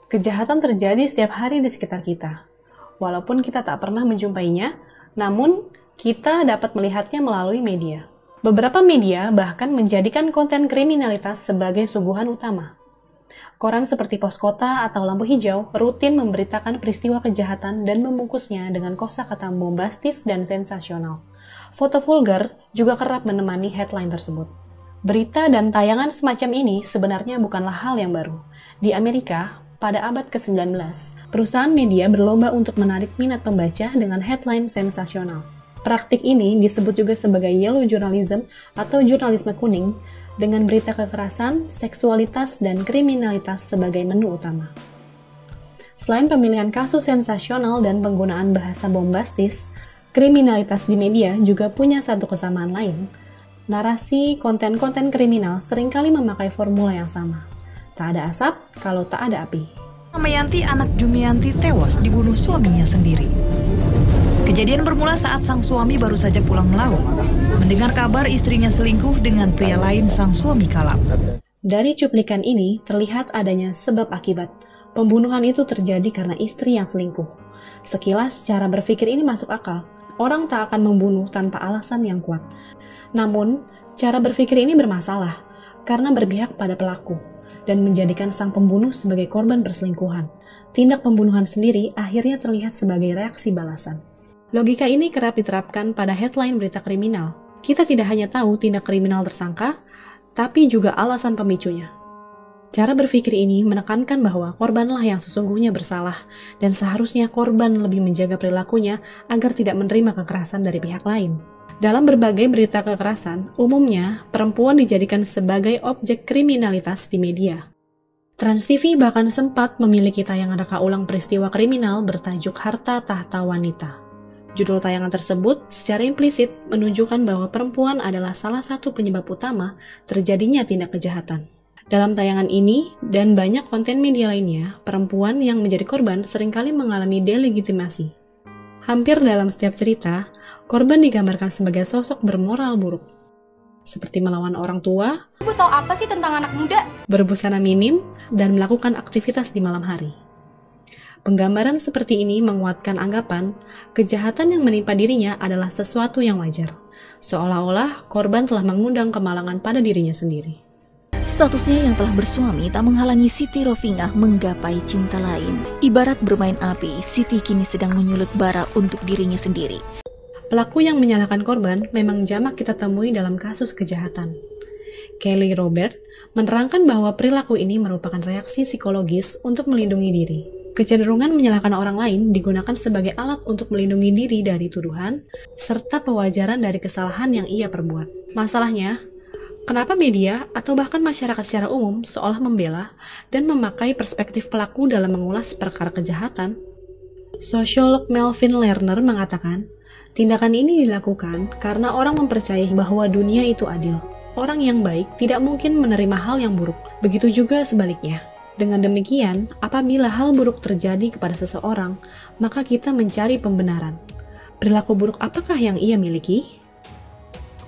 Kejahatan terjadi setiap hari di sekitar kita. Walaupun kita tak pernah menjumpainya, namun kita dapat melihatnya melalui media. Beberapa media bahkan menjadikan konten kriminalitas sebagai suguhan utama. Koran seperti Pos Kota atau Lampu Hijau rutin memberitakan peristiwa kejahatan dan membungkusnya dengan kosakata bombastis dan sensasional. Foto vulgar juga kerap menemani headline tersebut. Berita dan tayangan semacam ini sebenarnya bukanlah hal yang baru. Di Amerika, pada abad ke-19, perusahaan media berlomba untuk menarik minat pembaca dengan headline sensasional. Praktik ini disebut juga sebagai yellow journalism atau jurnalisme kuning, dengan berita kekerasan, seksualitas, dan kriminalitas sebagai menu utama. Selain pemilihan kasus sensasional dan penggunaan bahasa bombastis, kriminalitas di media juga punya satu kesamaan lain. Narasi konten-konten kriminal seringkali memakai formula yang sama. Tak ada asap kalau tak ada api. Damayanti, anak Jumianti, tewas dibunuh suaminya sendiri. Kejadian bermula saat sang suami baru saja pulang melaut. Mendengar kabar istrinya selingkuh dengan pria lain, sang suami kalap. Dari cuplikan ini terlihat adanya sebab akibat. Pembunuhan itu terjadi karena istri yang selingkuh. Sekilas cara berpikir ini masuk akal. Orang tak akan membunuh tanpa alasan yang kuat. Namun, cara berpikir ini bermasalah karena berpihak pada pelaku dan menjadikan sang pembunuh sebagai korban perselingkuhan. Tindak pembunuhan sendiri akhirnya terlihat sebagai reaksi balasan. Logika ini kerap diterapkan pada headline berita kriminal. Kita tidak hanya tahu tindak kriminal tersangka, tapi juga alasan pemicunya. Cara berpikir ini menekankan bahwa korbanlah yang sesungguhnya bersalah, dan seharusnya korban lebih menjaga perilakunya agar tidak menerima kekerasan dari pihak lain. Dalam berbagai berita kekerasan, umumnya perempuan dijadikan sebagai objek kriminalitas di media. Trans TV bahkan sempat memiliki tayangan reka ulang peristiwa kriminal bertajuk Harta Tahta Wanita. Judul tayangan tersebut secara implisit menunjukkan bahwa perempuan adalah salah satu penyebab utama terjadinya tindak kejahatan. Dalam tayangan ini dan banyak konten media lainnya, perempuan yang menjadi korban seringkali mengalami delegitimasi. Hampir dalam setiap cerita, korban digambarkan sebagai sosok bermoral buruk, seperti melawan orang tua, "Ibu tahu apa sih tentang anak muda?" berbusana minim, dan melakukan aktivitas di malam hari. Penggambaran seperti ini menguatkan anggapan kejahatan yang menimpa dirinya adalah sesuatu yang wajar, seolah-olah korban telah mengundang kemalangan pada dirinya sendiri. Statusnya yang telah bersuami tak menghalangi Siti Rofinah menggapai cinta lain. Ibarat bermain api, Siti kini sedang menyulut bara untuk dirinya sendiri. Pelaku yang menyalahkan korban memang jamak kita temui dalam kasus kejahatan. Kelly Robert menerangkan bahwa perilaku ini merupakan reaksi psikologis untuk melindungi diri. Kecenderungan menyalahkan orang lain digunakan sebagai alat untuk melindungi diri dari tuduhan, serta pewajaran dari kesalahan yang ia perbuat. Masalahnya, kenapa media atau bahkan masyarakat secara umum seolah membela dan memakai perspektif pelaku dalam mengulas perkara kejahatan? Sosiolog Melvin Lerner mengatakan, tindakan ini dilakukan karena orang mempercayai bahwa dunia itu adil. Orang yang baik tidak mungkin menerima hal yang buruk. Begitu juga sebaliknya. Dengan demikian, apabila hal buruk terjadi kepada seseorang, maka kita mencari pembenaran. Perilaku buruk apakah yang ia miliki?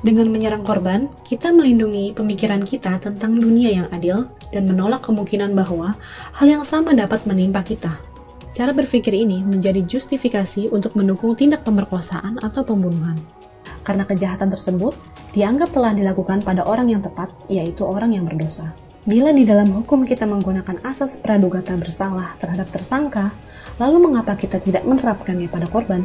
Dengan menyerang korban, kita melindungi pemikiran kita tentang dunia yang adil dan menolak kemungkinan bahwa hal yang sama dapat menimpa kita. Cara berpikir ini menjadi justifikasi untuk mendukung tindak pemerkosaan atau pembunuhan. Karena kejahatan tersebut dianggap telah dilakukan pada orang yang tepat, yaitu orang yang berdosa. Bila di dalam hukum kita menggunakan asas praduga tak bersalah terhadap tersangka, lalu mengapa kita tidak menerapkannya pada korban?